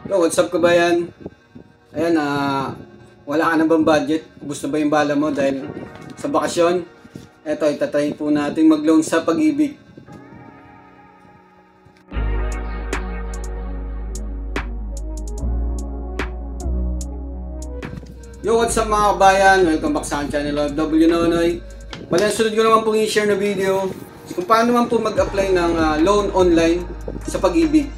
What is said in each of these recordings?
Yo, what's up kabayan? Ayan, wala ka na bang budget? Ubus na ba yung bala mo dahil sa bakasyon? Eto, itatry po natin mag-loan sa Pag-ibig. Yo, what's up mga kabayan? Welcome back sa aking channel, W Nonoy. Bali, ang sunod ko naman pong i-share na video kung paano naman po mag-apply ng loan online sa Pag-ibig.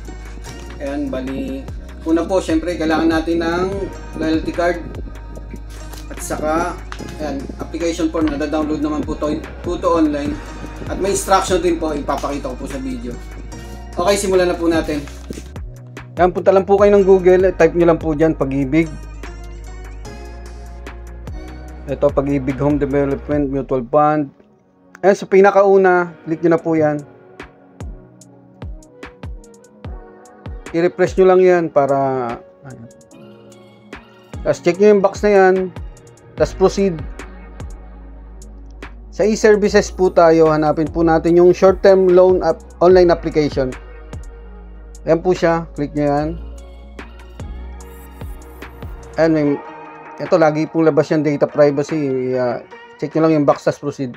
Ayan, bali, una po, syempre, kailangan natin ng loyalty card at saka, ayan, application form na da-download naman po to online at may instruction din po, ipapakita ko po sa video. Okay, simulan na po natin. Ayan, punta lang po kayo ng Google, type nyo lang po dyan, Pag-ibig. Ito, Pag-ibig Home Development Mutual Fund. Ayan, sa pinakauna, click nyo na po yan. I-refresh nyo lang yan para tapos check nyo yung box na yan, tapos proceed. Sa e-services po tayo, hanapin po natin yung short-term loan online application. Ayan po siya, click nyo yan. Ayan, ito lagi pong labas yung data privacy. Check nyo lang yung box, tapos proceed.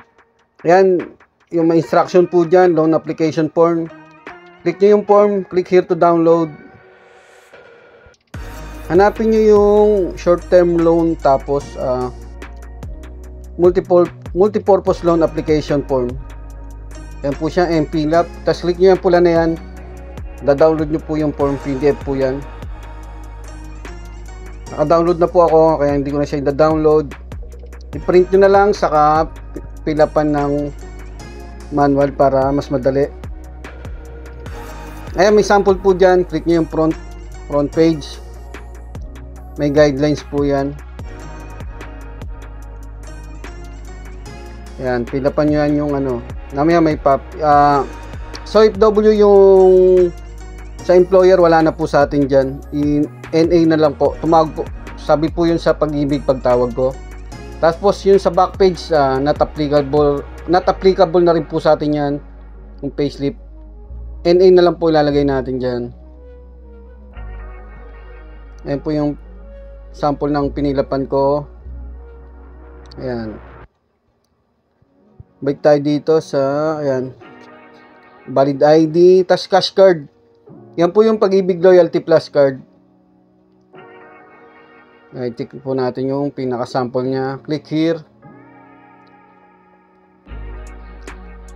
Ayan, yung may instruction po dyan, loan application form. Click nyo yung form, click here to download. Hanapin nyo yung short-term loan, tapos multipurpose loan application form. Yan po siya, MPLAP. Tapos click nyo yung pula na yan. Da-download nyo po yung form, PDF po yan. Naka-download na po ako, kaya hindi ko na siya da-download. I-print nyo na lang, saka pilapan ng manual para mas madali. Ayan, may sample po dyan. Click nyo yung front page. May guidelines po yan. Ayan, pilapan nyo yan yung ano. Namaya may so if W yung sa employer, wala na po sa atin dyan. NA na lang po. Tumawag po. Sabi po yun sa Pag-ibig pagtawag ko. Tapos yun sa back page, not applicable na rin po sa atin yan. Yung payslip. NA na lang po ilalagay natin dyan. Ayan po yung sample ng pinilapan ko. Ayan. Balik tayo dito sa, ayan, valid ID, tas cash card. Yan po yung Pag-ibig Loyalty Plus card. Ayan, check po natin yung pinaka-sample nya. Click here.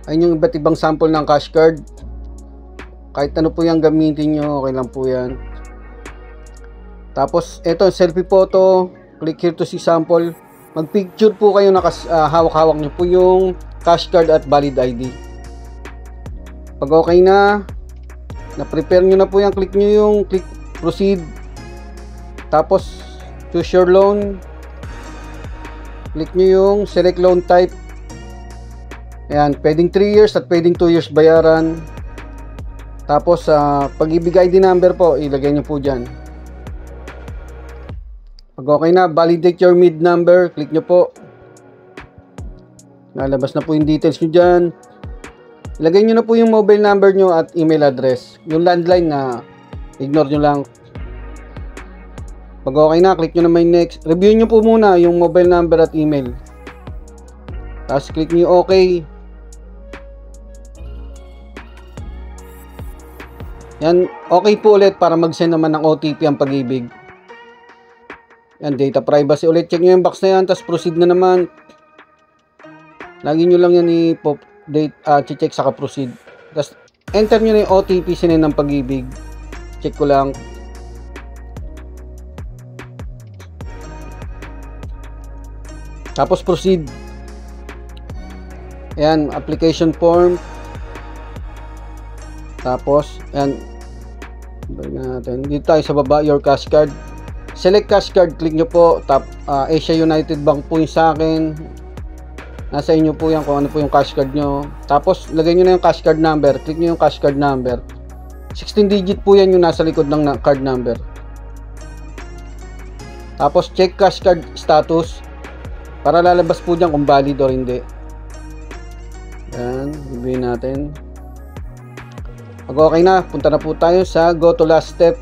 Ayan yung iba't ibang sample ng cash card. Kahit ano po yung gamitin nyo, okay lang po yan. Tapos, eto, selfie photo. Click here to see sample. Mag-picture po kayo na hawak-hawak nyo po yung cash card at valid ID. Pag okay na-prepare nyo na po yan, click nyo yung click proceed. Tapos, choose your loan. Click nyo yung select loan type. Ayan, pwedeng 3 years at pwedeng 2 years bayaran. Tapos, Pag-ibig ID number po, ilagay nyo po dyan. Pag okay na, validate your MID number, click nyo po. Nalabas na po yung details nyo dyan. Ilagay nyo na po yung mobile number nyo at email address. Yung landline na ignore nyo lang. Pag okay na, click nyo na may next. Review nyo po muna yung mobile number at email. Tapos click nyo okay. Yan, okay po ulit para mag-send naman ng OTP ang Pag-ibig. Yan, data privacy ulit. Check nyo yung box na yan, tapos proceed na naman. Lagi nyo lang yan check saka proceed. Tapos enter nyo na yung OTP sinend ng Pag-ibig. Check ko lang. Tapos proceed. Ayan, application form. Tapos, ayan, natin. Dito tayo sa baba, your cash card. Select cash card, click nyo po. Asia United Bank po yung sa akin. Nasa inyo po yan kung ano po yung cash card nyo. Tapos, lagay nyo na yung cash card number. Click nyo yung cash card number. 16 digit po yan yung nasa likod ng card number. Tapos, check cash card status. Para lalabas po dyan kung valid o hindi. Yan, bibigyan natin. Pag okay na, punta na po tayo sa go to last step.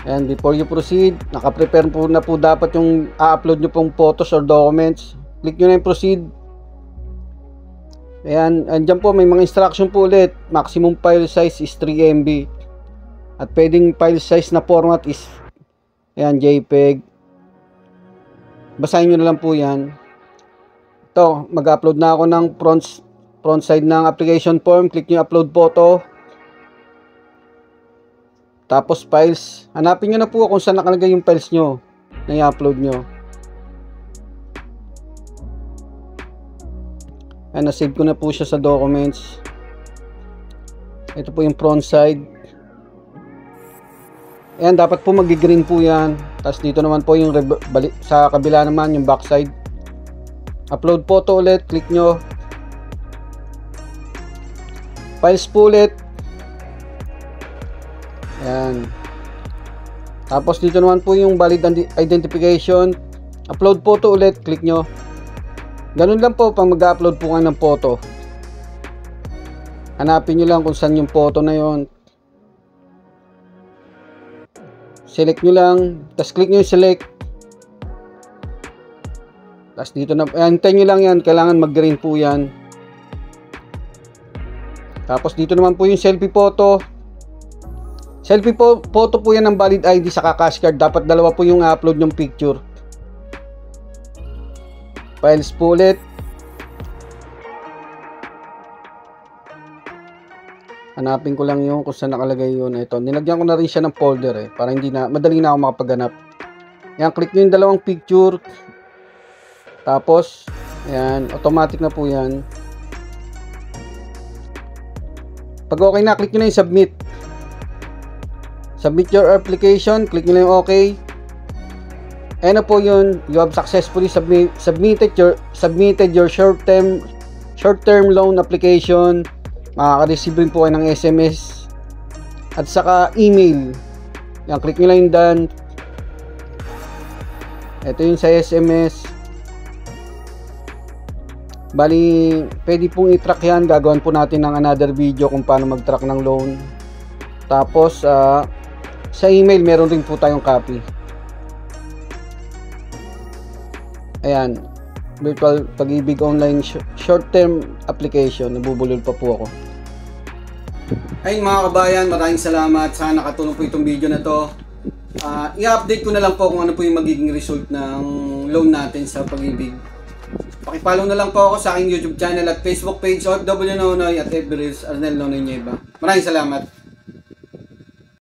And before you proceed, naka-prepare po na po dapat yung a-upload nyo pong photos or documents. Click nyo na yung proceed. Ayan, andyan po may mga instruction po ulit. Maximum file size is 3 MB. At pwedeng file size na format is ayan, JPEG. Basahin nyo na lang po yan. Ito, mag-upload na ako ng front side ng application form. Click nyo upload photo. Tapos files. Hanapin nyo na po kung saan nakalagay yung files nyo na i-upload nyo. Ayan, na-save ko na po siya sa documents. Ito po yung front side. Ayan, dapat po mag-green po yan. Tapos dito naman po yung sa kabila naman yung back side. Upload photo ulit. Click nyo. Files po ulit. Ayan. Tapos dito naman po yung valid identification. Upload photo ulit. Click nyo. Ganun lang po pag mag-upload po kayo ng photo. Hanapin nyo lang kung saan yung photo na yon. Select nyo lang. Tapos click nyo yung select. Tapos dito na. Hintayin nyo lang yan. Kailangan mag-green po yan. Tapos dito naman po yung selfie photo. Selfie photo po yan ng valid ID sa cash card. Dapat dalawa po yung upload yung picture. Files po ulit. Hanapin ko lang yung kung saan nakalagay yun. Ito, nilagyan ko na rin siya ng folder para hindi na, madali na ako makapaghanap. Yan, click nyo yung dalawang picture. Tapos, ayan, automatic na po yan. Pag okay na, click nyo na yung submit. Submit your application. Click nyo na yung okay. Ayan na po yun. You have successfully submitted your short-term loan application. Makaka-receive rin po kayo ng SMS at saka email. Yan, click nyo lang yung done. Ito yung sa SMS. Bali, pwede pong i-track yan. Gagawin po natin ng another video kung paano mag-track ng loan. Tapos, sa email, meron rin po tayong copy. Ayan, virtual pag-ibig online short-term application. Nabubulol pa po ako. Ayun mga kabayan, maraming salamat. Sana nakatulong po itong video na to. I-update ko na lang po kung ano po yung magiging result ng loan natin sa pag-ibig. Pakipollow na lang po ako sa aking YouTube channel at Facebook page OFW Nonoy at FB Reels Arnel Nonoy Nieva. Maraming salamat.